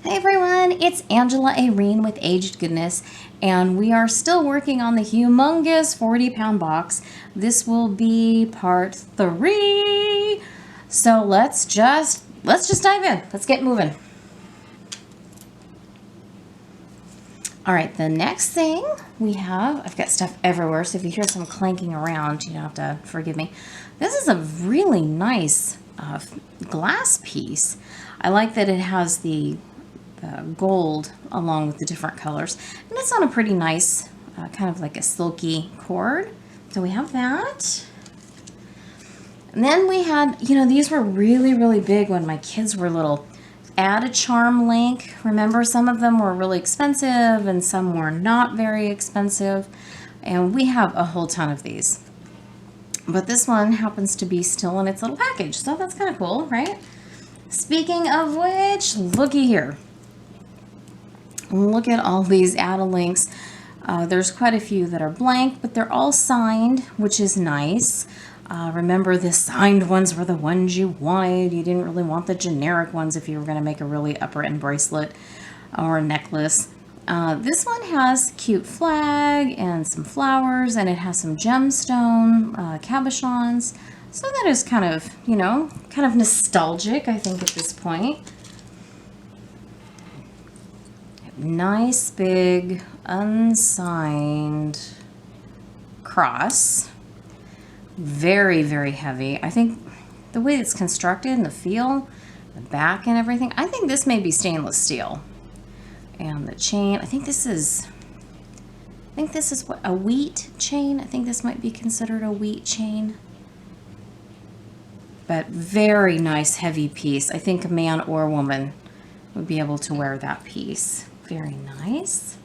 Hey everyone, it's Angela Irene with Aged Goodness, and we are still working on the humongous 40-pound box. This will be part 3. So let's just dive in. Let's get moving. All right, the next thing we have, I've got stuff everywhere, so if you hear some clanking around, you don't have to forgive me. This is a really nice glass piece. I like that it has the gold along with the different colors, and it's on a pretty nice kind of like a silky cord. So we have that, and then we had, these were really big when my kids were little. Add a charm link. Remember, some of them were really expensive and some were not very expensive, and we have a whole ton of these, but this one happens to be still in its little package, so that's kind of cool, right? Speaking of which, looky here. Look at all these add a links. There's quite a few that are blank, but they're all signed, which is nice. Remember, the signed ones were the ones you wanted. You didn't really want the generic ones if you were going to make a really upper end bracelet or a necklace. This one has cute flag and some flowers, and it has some gemstone cabochons. So that is kind of, kind of nostalgic, I think, at this point. Nice big unsigned cross. Very heavy. I think the way it's constructed and the feel, the back and everything, I think this may be stainless steel. And the chain, I think this is what, a wheat chain. I think this might be considered a wheat chain. But very nice heavy piece. I think a man or a woman would be able to wear that piece. Very nice.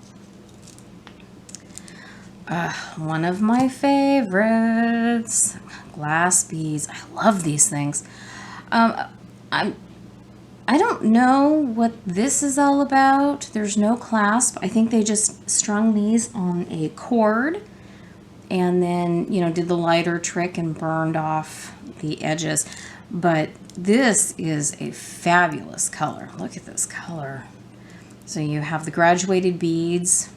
One of my favorites, glass beads. I love these things. I don't know what this is all about. There's no clasp. I think they just strung these on a cord and then, did the lighter trick and burned off the edges. But this is a fabulous color. Look at this color. So you have the graduated beads,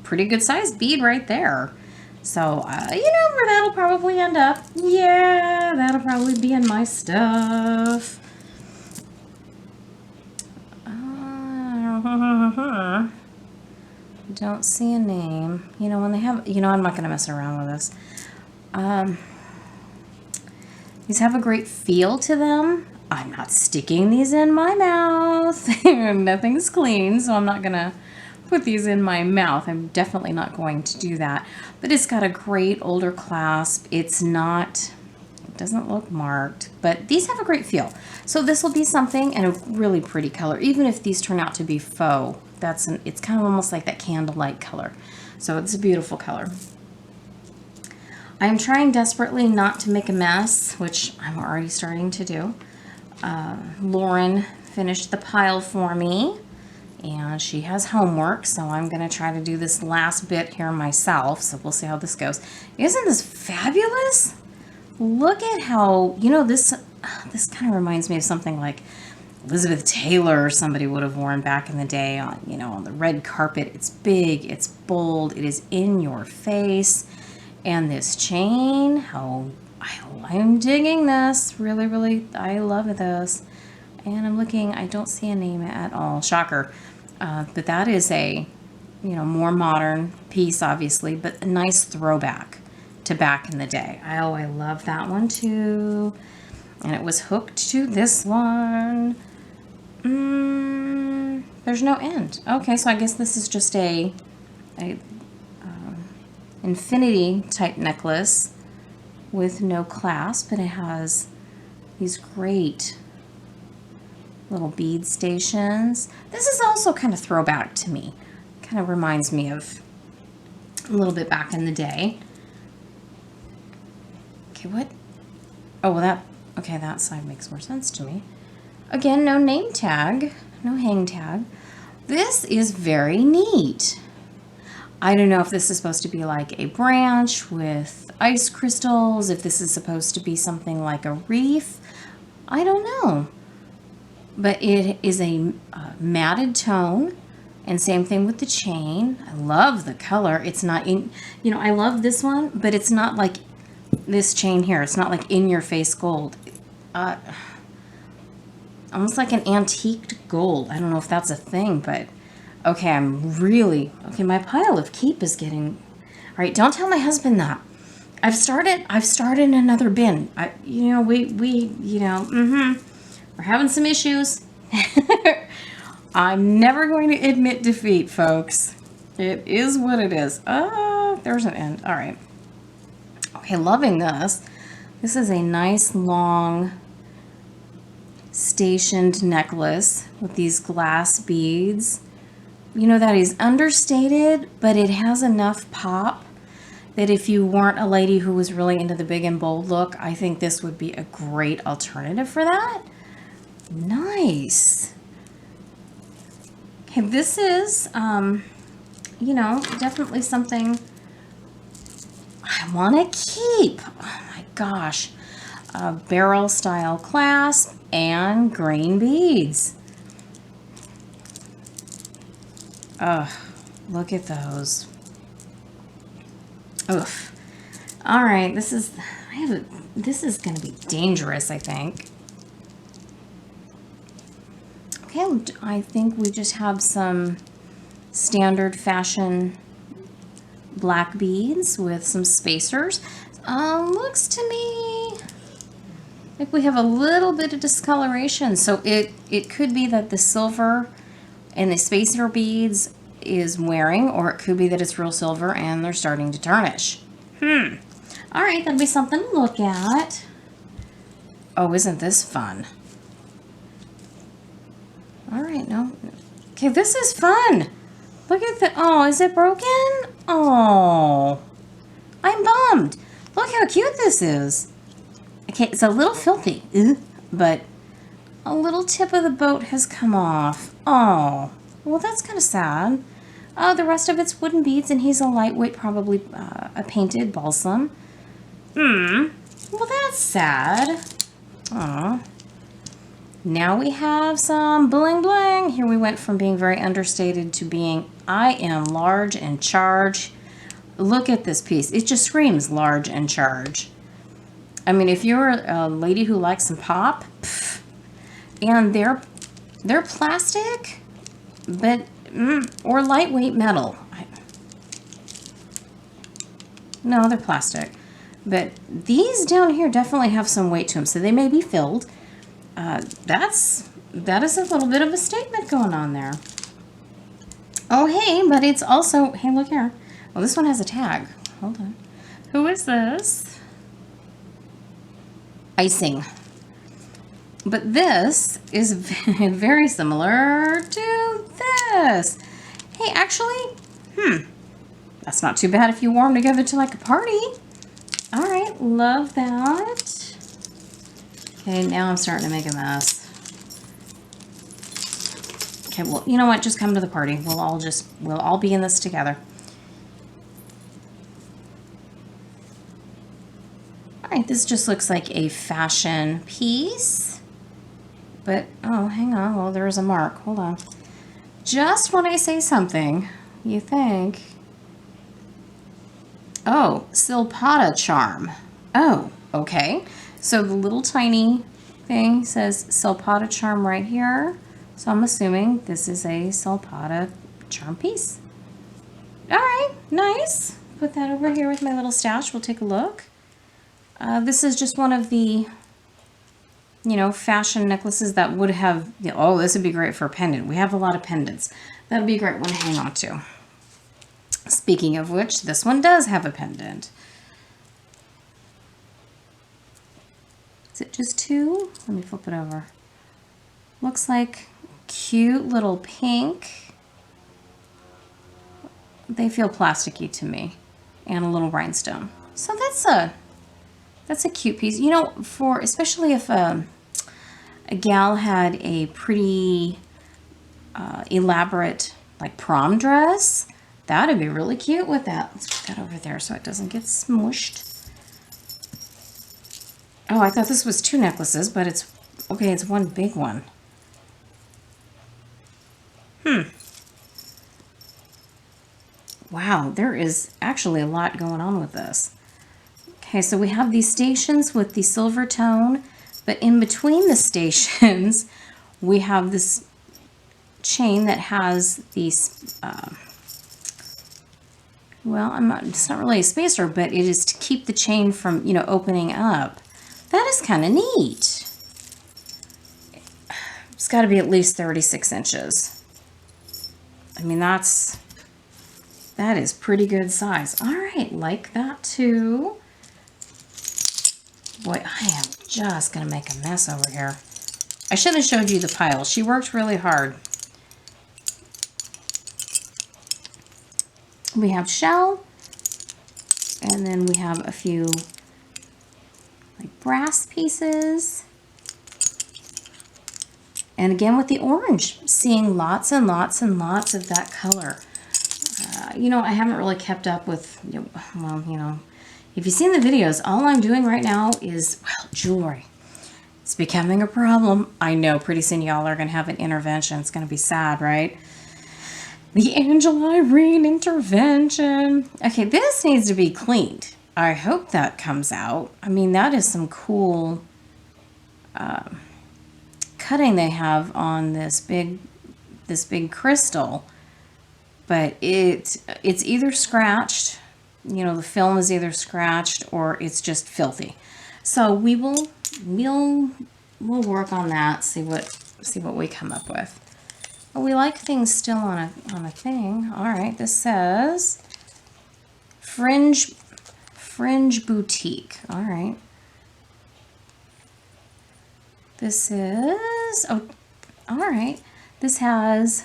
pretty good sized bead right there. So, where that'll probably end up. Yeah, that'll probably be in my stuff. Don't see a name. When they have, I'm not going to mess around with this. These have a great feel to them. I'm not sticking these in my mouth. Nothing's clean, so I'm not going to put these in my mouth. I'm definitely not going to do that. But it's got a great older clasp. It doesn't look marked, but these have a great feel. So this will be something, and a really pretty color. Even if these turn out to be faux, it's kind of almost like that candlelight color. So it's a beautiful color. I'm trying desperately not to make a mess, which I'm already starting to do. Lauren finished the pile for me, and she has homework, so I'm going to try to do this last bit here myself, so we'll see how this goes. Isn't this fabulous? Look at how, this kind of reminds me of something like Elizabeth Taylor or somebody would have worn back in the day on, on the red carpet. It's big, it's bold, it is in your face, and this chain, I'm digging this. Really, I love this. And I'm looking, I don't see a name at all. Shocker. But that is a, more modern piece, obviously, but a nice throwback to back in the day. I love that one too. And it was hooked to this one. There's no end. Okay, so I guess this is just a infinity type necklace with no clasp, and it has these great little bead stations. This is also kind of throwback to me. Kind of reminds me of a little bit back in the day. Okay, what? Oh, well, that side makes more sense to me. Again, no name tag, no hang tag. This is very neat. I don't know if this is supposed to be like a branch with ice crystals, if this is supposed to be something like a reef. I don't know. but it is a matted tone, and same thing with the chain. I love the color. It's not in, I love this one, but it's not like this chain here. It's not like in your face gold. Almost like an antiqued gold. I don't know if that's a thing, but okay, my pile of keep is getting, all right, don't tell my husband that. I've started another bin. We're having some issues. I'm never going to admit defeat, folks. It is what it is. There's an end. All right. Okay, loving this. This is a nice long stationed necklace with these glass beads. That is understated, but it has enough pop that if you weren't a lady who was really into the big and bold look, I think this would be a great alternative for that. Nice. Okay, this is, definitely something I want to keep. Oh my gosh. A barrel style clasp and green beads. Look at those. Oof. All right, this is going to be dangerous, I think. Okay, I think we just have some standard fashion black beads with some spacers. Looks to me like we have a little bit of discoloration, so it could be that the silver and the spacer beads is wearing, or it could be that it's real silver and they're starting to tarnish. All right, that'll be something to look at. Oh, isn't this fun? All right, no. Okay, this is fun. Look at the, oh, is it broken? Oh, I'm bummed. Look how cute this is. Okay, it's a little filthy, but a little tip of the boat has come off. Oh, well, that's kind of sad. Oh, the rest of it's wooden beads, and he's a lightweight, probably a painted balsam. Well, that's sad. Aw. Now we have some bling bling. Here we went from being very understated to being, I am large and charge. Look at this piece. It just screams large and charge. I mean, if you're a lady who likes some pop, and they're plastic, but or lightweight metal. No, they're plastic. But these down here definitely have some weight to them, so they may be filled. That is a little bit of a statement going on there. Oh, hey, but it's also, hey, look here. Well, this one has a tag. Hold on. Who is this? Icing. But this is very similar to this. Hey, actually, that's not too bad if you wore them together to like a party. All right, love that. Okay, now I'm starting to make a mess. Okay, well, you know what? Just come to the party. We'll all be in this together. All right, this just looks like a fashion piece. But, oh, hang on. Well, there is a mark. Hold on. Just when I say something, you think, oh, Silpata charm. Oh, okay. So the little tiny thing says Silpata charm right here. So I'm assuming this is a Silpata charm piece. All right, nice. Put that over here with my little stash. We'll take a look. This is just one of the, fashion necklaces that would have, oh, this would be great for a pendant. We have a lot of pendants. That would be a great one to hang on to. Speaking of which, this one does have a pendant. Is it just two? Let me flip it over. Looks like cute little pink. They feel plasticky to me. And a little rhinestone. So that's a cute piece. For especially if a gal had a pretty elaborate like prom dress, that would be really cute with that. Let's put that over there so it doesn't get smushed. Oh, I thought this was two necklaces, but it's okay. It's one big one. Wow, there is actually a lot going on with this. Okay, so we have these stations with the silver tone, but in between the stations, we have this chain that has these, well, it's not really a spacer, but it is to keep the chain from, you know, opening up. That is kind of neat. It's got to be at least 36 inches. I mean, that is pretty good size. All right, like that too. Boy, I am just going to make a mess over here. I should have showed you the pile. She worked really hard. We have shell, and then we have a few like brass pieces. And again with the orange, seeing lots and lots and lots of that color. You know, I haven't really kept up with, well, you know, if you've seen the videos, all I'm doing right now is, well, jewelry. It's becoming a problem. I know pretty soon y'all are going to have an intervention. It's going to be sad, right? The Angel Irene intervention. Okay, this needs to be cleaned. I hope that comes out. I mean, that is some cool cutting they have on this big crystal. But it's either scratched, you know, the film is either scratched or it's just filthy. So we'll work on that, see what we come up with. But we like things still on a thing. All right, this says Fringe Boutique. All right. This is, oh, all right. This has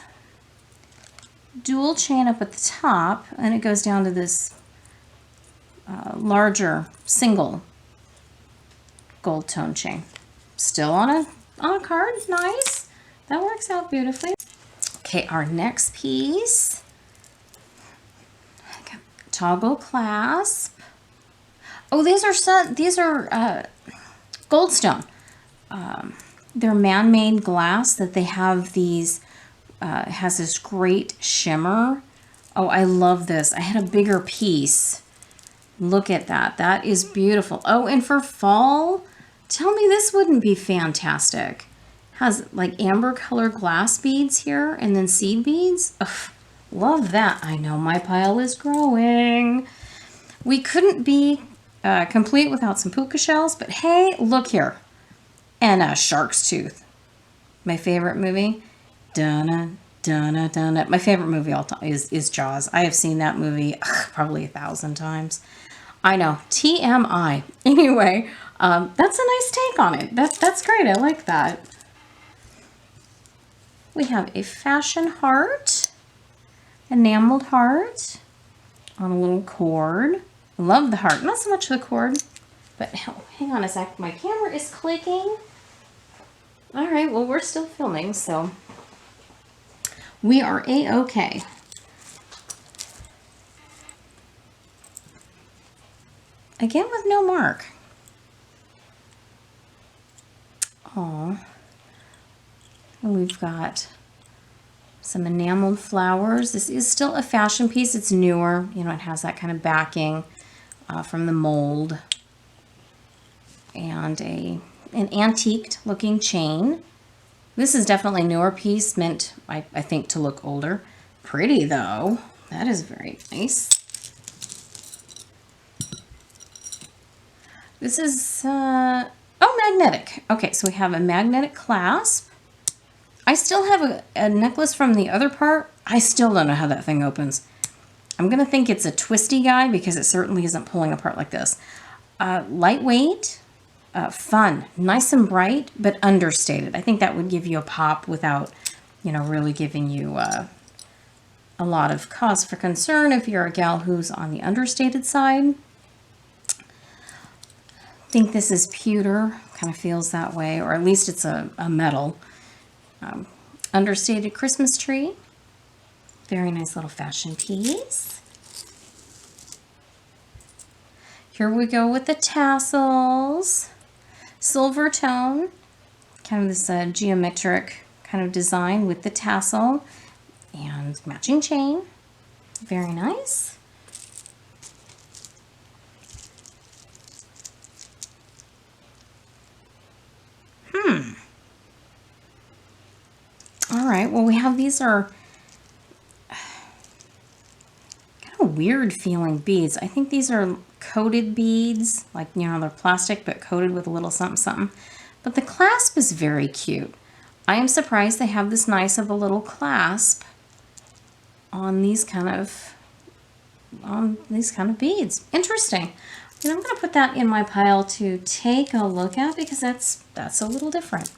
dual chain up at the top, and it goes down to this larger single gold tone chain. Still on a card. Nice. That works out beautifully. Okay, our next piece, toggle clasp. Oh, these are Goldstone. They're man-made glass that they have these. It has this great shimmer. Oh, I love this. I had a bigger piece. Look at that. That is beautiful. Oh, and for fall, tell me this wouldn't be fantastic. Has like amber color glass beads here and then seed beads. Ugh, love that. I know my pile is growing. We couldn't be complete without some puka shells, but hey, look here. And a shark's tooth. My favorite movie. Dunna, dunna, dunna. My favorite movie all time is Jaws. I have seen that movie probably 1,000 times. I know. TMI. Anyway, that's a nice take on it. That's great. I like that. We have a fashion heart, enameled heart on a little cord. Love the heart. Not so much the cord, but hang on a sec. My camera is clicking. All right. Well, we're still filming, so we are A-okay. Again with no mark. Oh, we've got some enameled flowers. This is still a fashion piece. It's newer. You know, it has that kind of backing from the mold. And an antiqued looking chain. This is definitely a newer piece, meant, I think, to look older. Pretty, though. That is very nice. This is, oh, magnetic. Okay, so we have a magnetic clasp. I still have a necklace from the other part. I still don't know how that thing opens. I'm going to think it's a twisty guy because it certainly isn't pulling apart like this. Lightweight, fun, nice and bright, but understated. I think that would give you a pop without, you know, really giving you a lot of cause for concern if you're a gal who's on the understated side. I think this is pewter, kind of feels that way, or at least it's a metal. Understated Christmas tree. Very nice little fashion piece. Here we go with the tassels. Silver tone, kind of this geometric kind of design with the tassel and matching chain. Very nice. All right, well, we have these are kind of weird feeling beads. I think these are coated beads, like, you know, they're plastic but coated with a little something something. But the clasp is very cute. I am surprised they have this nice of a little clasp on these kind of beads. Interesting. And I'm going to put that in my pile to take a look at because that's a little different.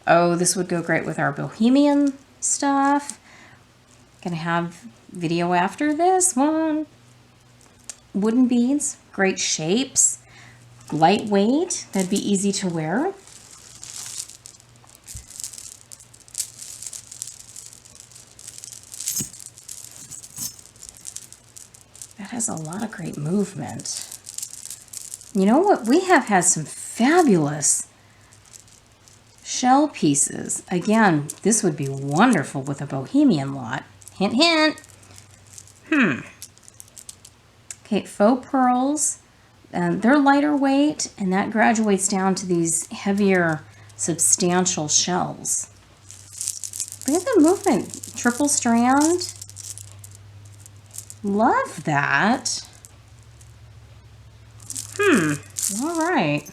Oh, this would go great with our bohemian stuff. Gonna have video after this one. Wooden beads, great shapes, lightweight, that'd be easy to wear. That has a lot of great movement. You know what? We have had some fabulous shell pieces. Again, this would be wonderful with a bohemian lot. Hint, hint. Okay, faux pearls. They're lighter weight, and that graduates down to these heavier, substantial shells. Look at the movement. Triple strand. Love that. All right.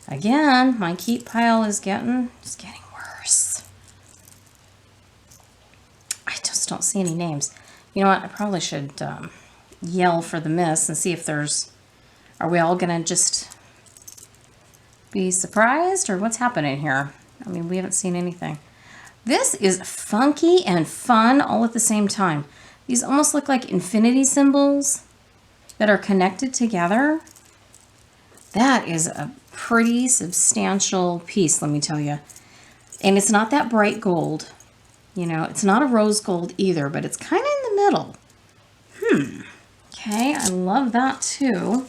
Again, my keep pile is getting worse. I just don't see any names. You know what? I probably should yell for the miss and see if there's... Are we all going to just be surprised, or what's happening here? I mean, we haven't seen anything. This is funky and fun all at the same time. These almost look like infinity symbols that are connected together. That is a pretty substantial piece, let me tell you. And it's not that bright gold. You know, it's not a rose gold either, but it's kind of in the middle. Okay, I love that too.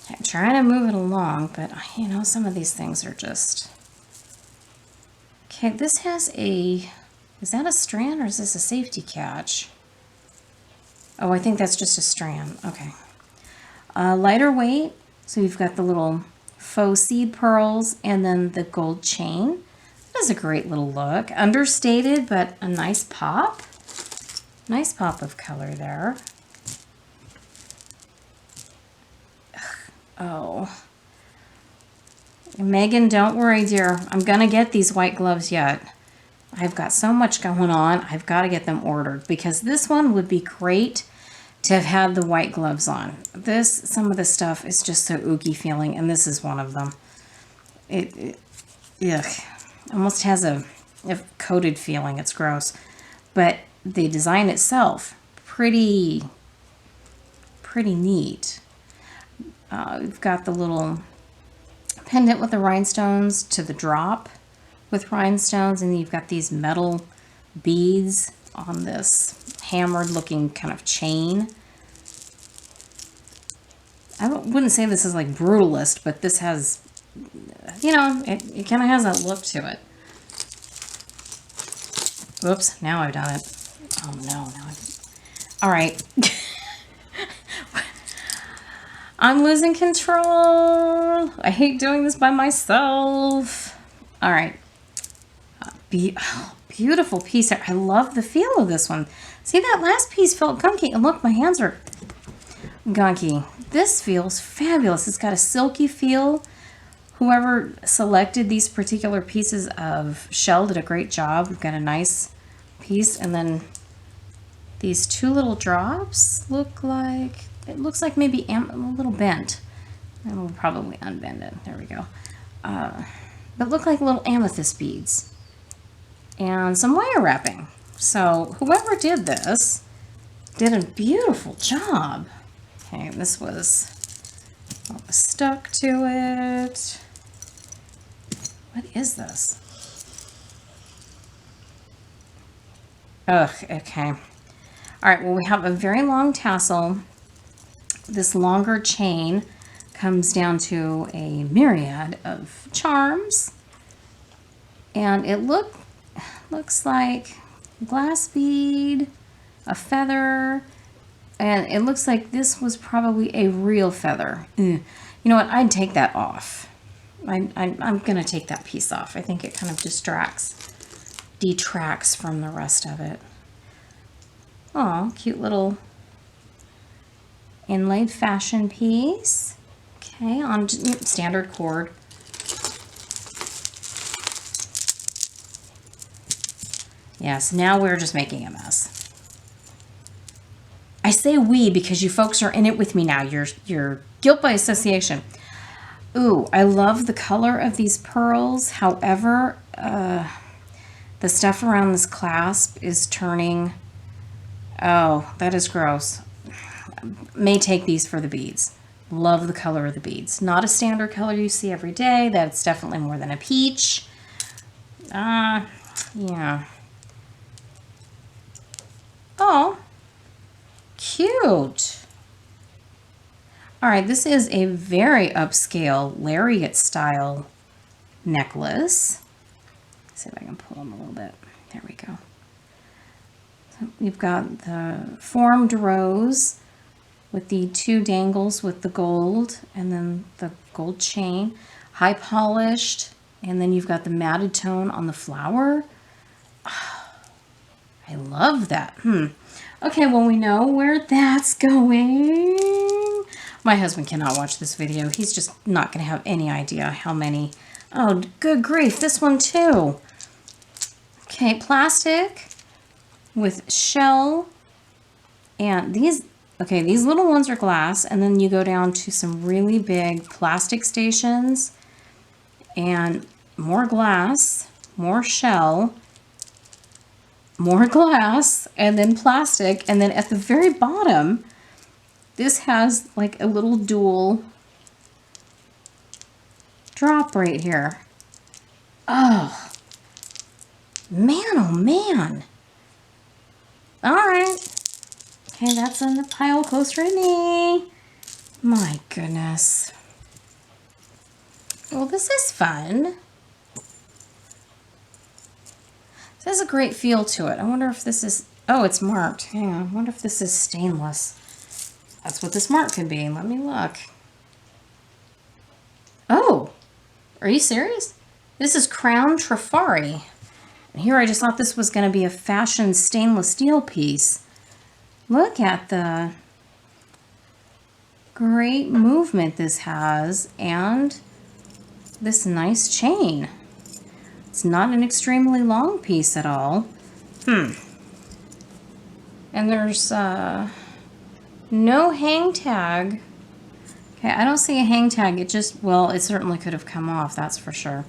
Okay, I'm trying to move it along, but you know, some of these things are just... Okay, this has a... Is that a strand or is this a safety catch? Oh, I think that's just a strand. Okay. Lighter weight, so you've got the little faux seed pearls and then the gold chain. That is a great little look. Understated, but a nice pop. Nice pop of color there. Oh. Megan, don't worry, dear. I'm going to get these white gloves yet. I've got so much going on. I've got to get them ordered because this one would be great to have had the white gloves on. Some of this stuff is just so ooky feeling, and this is one of them. It almost has a coated feeling. It's gross. But the design itself, pretty neat. We've got the little pendant with the rhinestones to the drop with rhinestones, and then you've got these metal beads on this hammered looking kind of chain. I wouldn't say this is like brutalist, but this has, you know, it kind of has that look to it. Whoops, now I've done it. Oh no, all right. I'm losing control. I hate doing this by myself. All right. Beautiful piece. I love the feel of this one. See, that last piece felt gunky. And look, my hands are gunky. This feels fabulous. It's got a silky feel. Whoever selected these particular pieces of shell did a great job. We've got a nice piece. And then these two little drops look like... It looks like maybe a little bent. And we'll probably unbend it. There we go. But look like little amethyst beads. And some wire wrapping. So whoever did this did a beautiful job. Okay, this was stuck to it. What is this? Ugh, okay. All right, well, we have a very long tassel. This longer chain comes down to a myriad of charms. And it looks like glass bead, a feather, and it looks like this was probably a real feather. You know what? I'd take that off. I'm going to take that piece off. I think it kind of detracts from the rest of it. Oh, cute little inlaid fashion piece. Okay, on standard cord. Yes, now we're just making a mess. I say we because you folks are in it with me now. You're guilt by association. Ooh, I love the color of these pearls. However, the stuff around this clasp is turning... Oh, that is gross. May take these for the beads. Love the color of the beads. Not a standard color you see every day. That's definitely more than a peach. Yeah. Oh, cute. All right, this is a very upscale lariat style necklace. Let's see if I can pull them a little bit. There we go. So you've got the formed rose with the 2 dangles with the gold and then the gold chain, high polished, and then you've got the matted tone on the flower. Oh, I love that. Okay, well, we know where that's going. My husband cannot watch this video. He's just not going to have any idea how many. Oh, good grief, this one too. Okay, plastic with shell, and these little ones are glass, and then you go down to some really big plastic stations, and more glass, more shell, more glass, and then plastic, and then at the very bottom, this has like a little dual drop right here. Oh, man. All right. Okay, that's in the pile closer to me. My goodness. Well, this is fun. This has a great feel to it. I wonder if this is... Oh, it's marked. Hang on. I wonder if this is stainless. That's what this mark could be. Let me look. Oh, are you serious? This is Crown Trifari. And here I just thought this was going to be a fashion stainless steel piece. Look at the great movement this has and this nice chain. It's not an extremely long piece at all. And there's no hang tag. Okay, I don't see a hang tag. It just, well, it certainly could have come off, that's for sure.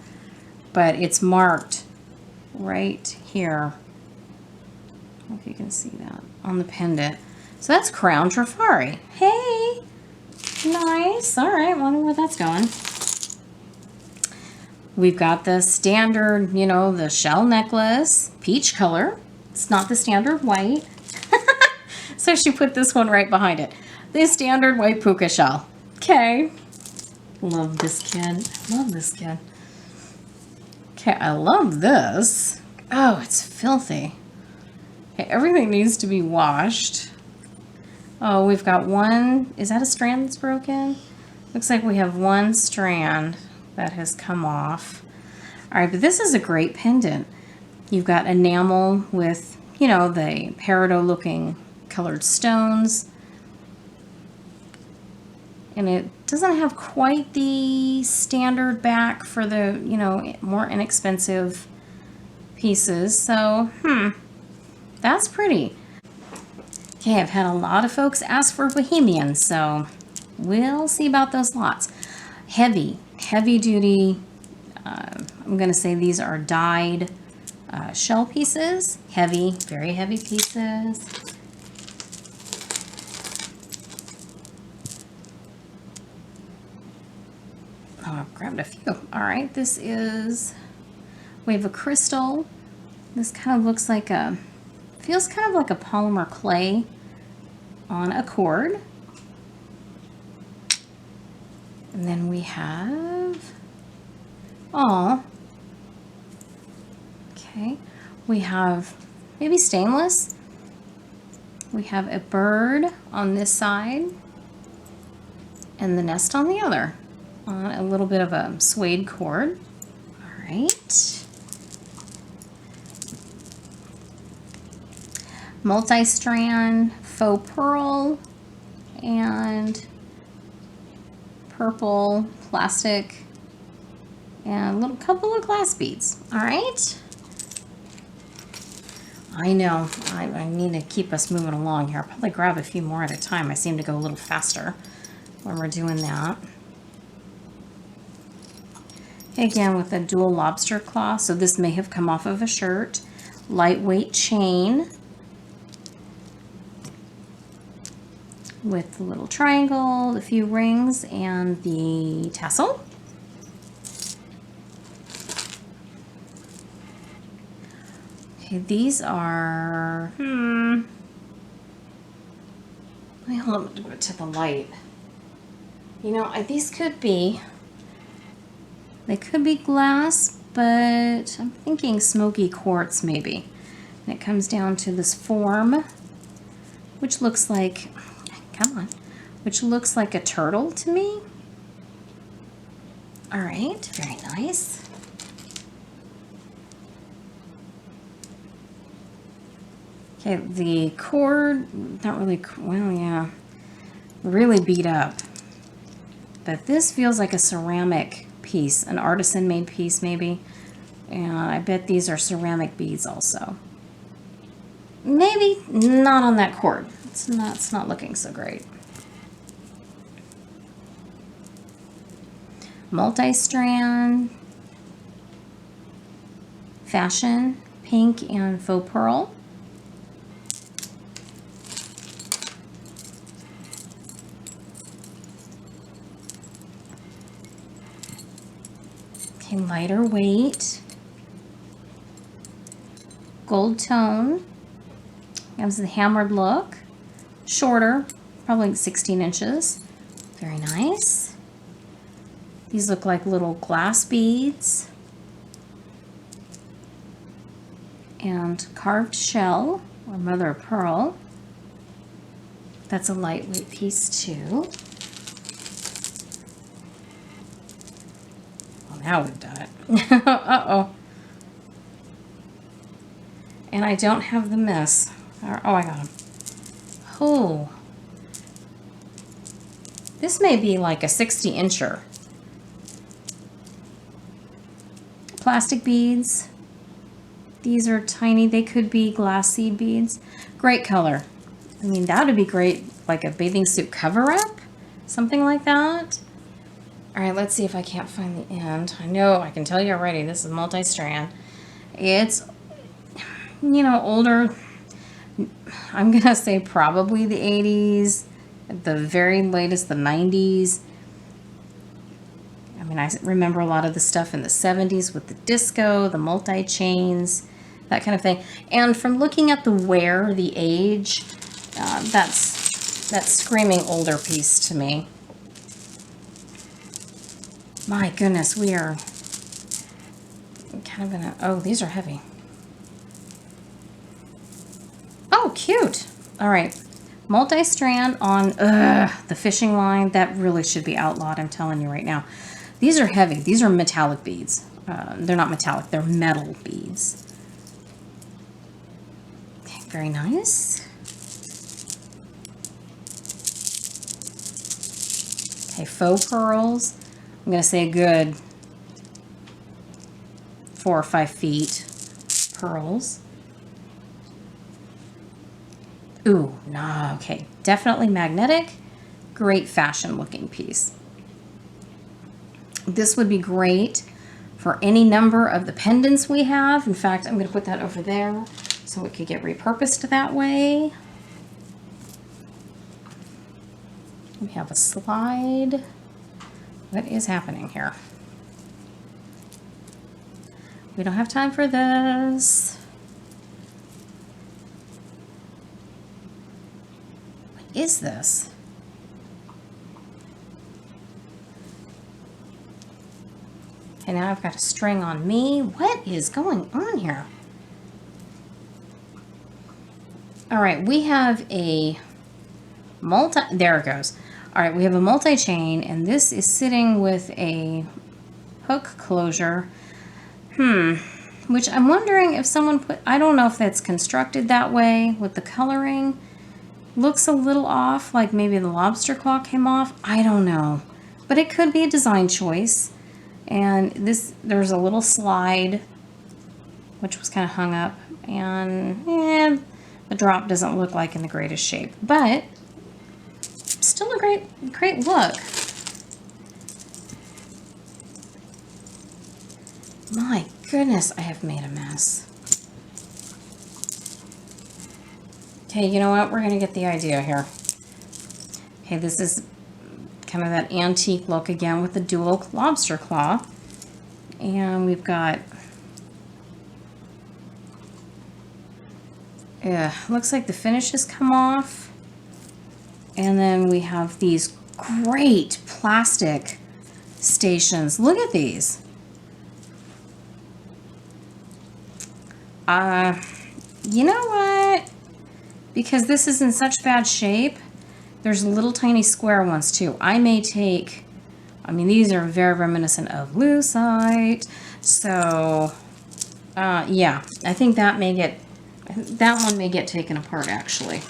But it's marked right here. I don't know if you can see that on the pendant. So that's Crown Trifari. Hey, nice. All right, wonder where that's going. We've got the standard, you know, the shell necklace, peach color. It's not the standard white. So she put this one right behind it. The standard white puka shell. Okay. Love this kid. Love this kid. Okay, I love this. Oh, it's filthy. Okay, everything needs to be washed. Oh, we've got one. Is that a strand that's broken? Looks like we have one strand that has come off. All right, but this is a great pendant. You've got enamel with, you know, the peridot looking colored stones. And it doesn't have quite the standard back for the, you know, more inexpensive pieces. So, that's pretty. Okay, I've had a lot of folks ask for Bohemian, so we'll see about those lots. Heavy duty. I'm going to say these are dyed shell pieces. Heavy, very heavy pieces. Oh, I've grabbed a few. All right, this is, we have a crystal. This kind of looks like a, feels kind of like a polymer clay on a cord. And then we have, oh, okay, we have maybe stainless. We have a bird on this side and the nest on the other, on a little bit of a suede cord. All right. Multi-strand faux pearl and purple plastic and a little couple of glass beads. All right. I know, I need to keep us moving along here. I'll probably grab a few more at a time. I seem to go a little faster when we're doing that. Again, with a dual lobster claw, so this may have come off of a shirt. Lightweight chain with the little triangle, the few rings, and the tassel. Okay, these are, let me hold it to the light. You know, these could be, they could be glass, but I'm thinking smoky quartz maybe. And it comes down to this form, which looks like, come on, which looks like a turtle to me. All right, very nice. Okay, the cord, not really, well, yeah, really beat up. But this feels like a ceramic piece, an artisan-made piece maybe. And I bet these are ceramic beads also. Maybe not on that cord. It's not looking so great. Multi-strand, fashion, pink and faux pearl. Okay, lighter weight, gold tone, gives the hammered look, shorter, probably 16 inches, very nice. These look like little glass beads and carved shell or mother of pearl. That's a lightweight piece too. Now we've done it. Uh-oh. And I don't have the miss. Oh, I got him. Oh. This may be like a 60-incher. Plastic beads. These are tiny. They could be glass seed beads. Great color. I mean, that would be great, like a bathing suit cover-up. Something like that. All right, let's see if I can't find the end. I know, I can tell you already, this is multi-strand. It's, you know, older. I'm going to say probably the 80s, the very latest, the 90s. I mean, I remember a lot of the stuff in the 70s with the disco, the multi-chains, that kind of thing. And from looking at the wear, the age, that's screaming older piece to me. My goodness, we are kind of gonna, oh, these are heavy. Oh, cute. All right, multi-strand on the fishing line. That really should be outlawed, I'm telling you right now. These are heavy. These are metallic beads. They're not metallic, they're metal beads. Okay, very nice. Okay, faux pearls. I'm going to say a good 4 or 5 feet pearls. Ooh, no, okay. Definitely magnetic. Great fashion looking piece. This would be great for any number of the pendants we have. In fact, I'm going to put that over there so it could get repurposed that way. We have a slide. What is happening here? We don't have time for this. What is this? Okay, now I've got a string on me. What is going on here? All right, we have a there it goes. All right, we have a multi-chain, and this is sitting with a hook closure. Which I'm wondering if someone put, I don't know if that's constructed that way with the coloring. Looks a little off, like maybe the lobster claw came off. I don't know. But it could be a design choice. And there's a little slide, which was kind of hung up. And the drop doesn't look like in the greatest shape. But still a great look. My goodness, I have made a mess. Okay, you know what? We're going to get the idea here. Okay, this is kind of that antique look again with the dual lobster claw. And we've got, looks like the finish has come off. And then we have these great plastic stations. Look at these. You know what? Because this is in such bad shape, there's little tiny square ones too. I may take, I mean, these are very reminiscent of lucite. So, yeah, I think that one may get taken apart actually.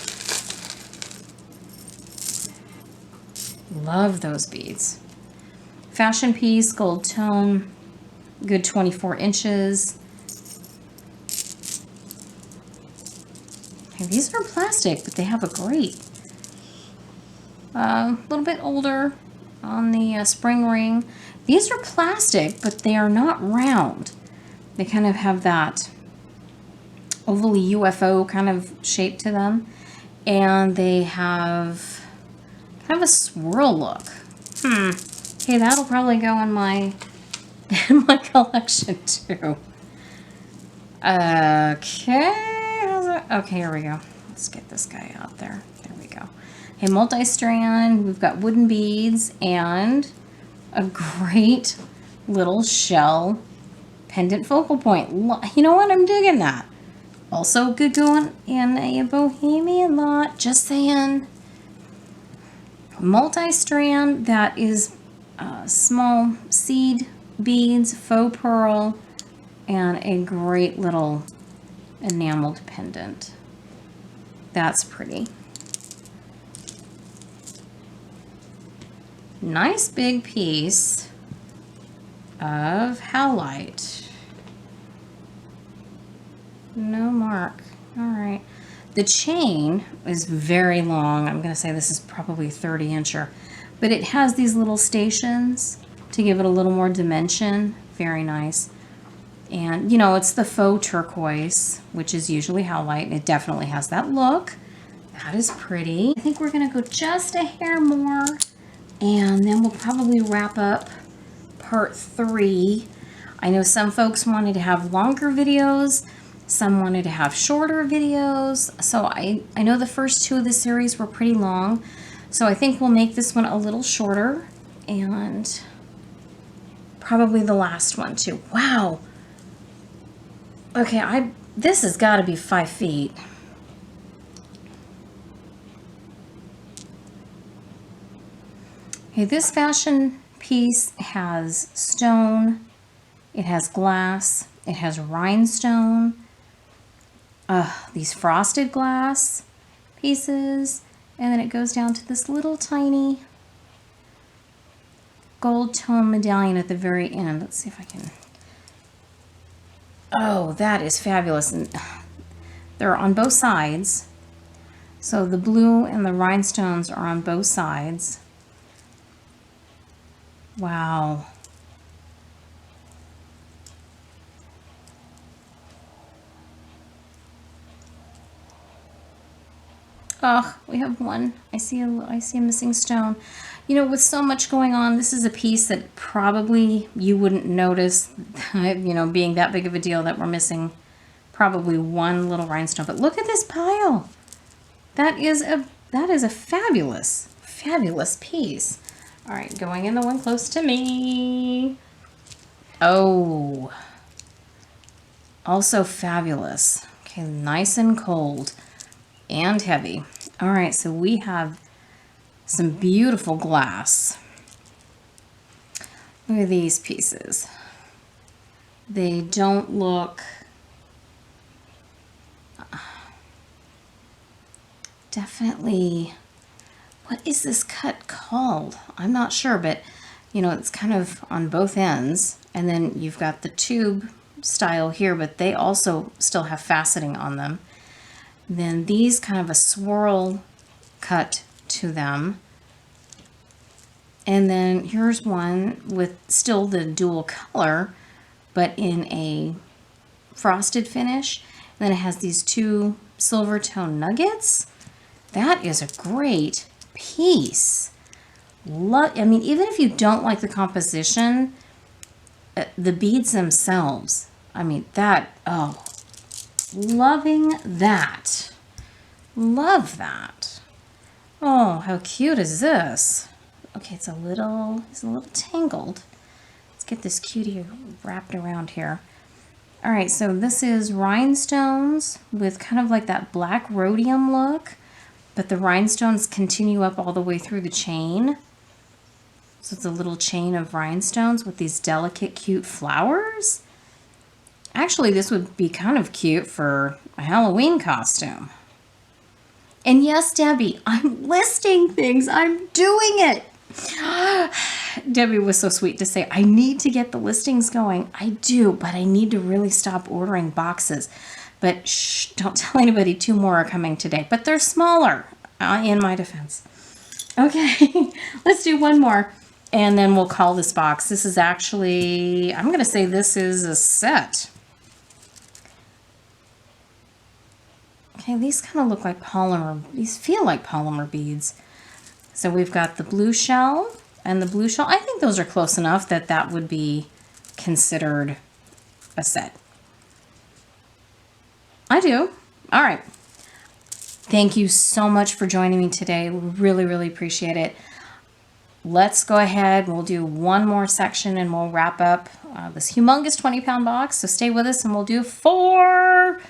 Love those beads. Fashion piece, gold tone, good 24 inches. Okay, these are plastic, but they have a great, little bit older on the spring ring. These are plastic, but they are not round. They kind of have that ovally UFO kind of shape to them. And they have kind of a swirl look. Okay, that'll probably go in my collection too. Okay, how's it? Okay, here we go. Let's get this guy out there. There we go. Okay, multi-strand. We've got wooden beads and a great little shell pendant focal point. You know what? I'm digging that. Also good going in a bohemian lot. Just saying. Multi-strand, that is small seed beads, faux pearl, and a great little enameled pendant. That's pretty. Nice big piece of howlite. No mark. All right. The chain is very long. I'm going to say this is probably 30-incher. But it has these little stations to give it a little more dimension. Very nice. And, you know, it's the faux turquoise, which is usually howlite. And it definitely has that look. That is pretty. I think we're going to go just a hair more. And then we'll probably wrap up part 3. I know some folks wanted to have longer videos. Some wanted to have shorter videos. So I know the first 2 of the series were pretty long. So I think we'll make this one a little shorter. And probably the last one too. Wow. Okay, this has got to be 5 feet. Okay, this fashion piece has stone. It has glass. It has rhinestone. These frosted glass pieces, and then it goes down to this little tiny gold tone medallion at the very end. Let's see if I can. Oh, that is fabulous. And they're on both sides. So the blue and the rhinestones are on both sides. Wow. Oh, we have one. I see a missing stone. You know, with so much going on, this is a piece that probably you wouldn't notice, you know, being that big of a deal that we're missing probably one little rhinestone. But look at this pile. That is a fabulous, fabulous piece. All right, going in the one close to me. Oh, also fabulous. Okay, nice and cold. and heavy. All right, so we have some beautiful glass. Look at these pieces. They don't look definitely, what is this cut called? I'm not sure, but you know, it's kind of on both ends. And then you've got the tube style here, but they also still have faceting on them. Then these kind of a swirl cut to them. And then here's one with still the dual color, but in a frosted finish. And then it has these two silver tone nuggets. That is a great piece. I mean, even if you don't like the composition, the beads themselves, I mean, that, oh, loving that. Love that. Oh, how cute is this? Okay, it's a little tangled. Let's get this cutie wrapped around here. All right, so this is rhinestones with kind of like that black rhodium look, but the rhinestones continue up all the way through the chain. So it's a little chain of rhinestones with these delicate, cute flowers. Actually, this would be kind of cute for a Halloween costume. And yes, Debbie, I'm listing things. I'm doing it. Debbie was so sweet to say, I need to get the listings going. I do, but I need to really stop ordering boxes. But shh, don't tell anybody 2 more are coming today. But they're smaller, in my defense. Okay, let's do 1 more. And then we'll call this box. This is actually, I'm going to say this is a set. Okay, these kind of look like polymer. These feel like polymer beads. So we've got the blue shell and the blue shell. I think those are close enough that that would be considered a set. I do. All right. Thank you so much for joining me today. Really, really appreciate it. Let's go ahead. We'll do 1 more section and we'll wrap up this humongous 20-pound box. So stay with us and we'll do 4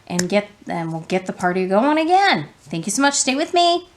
and we'll get the party going again. Thank you so much. Stay with me.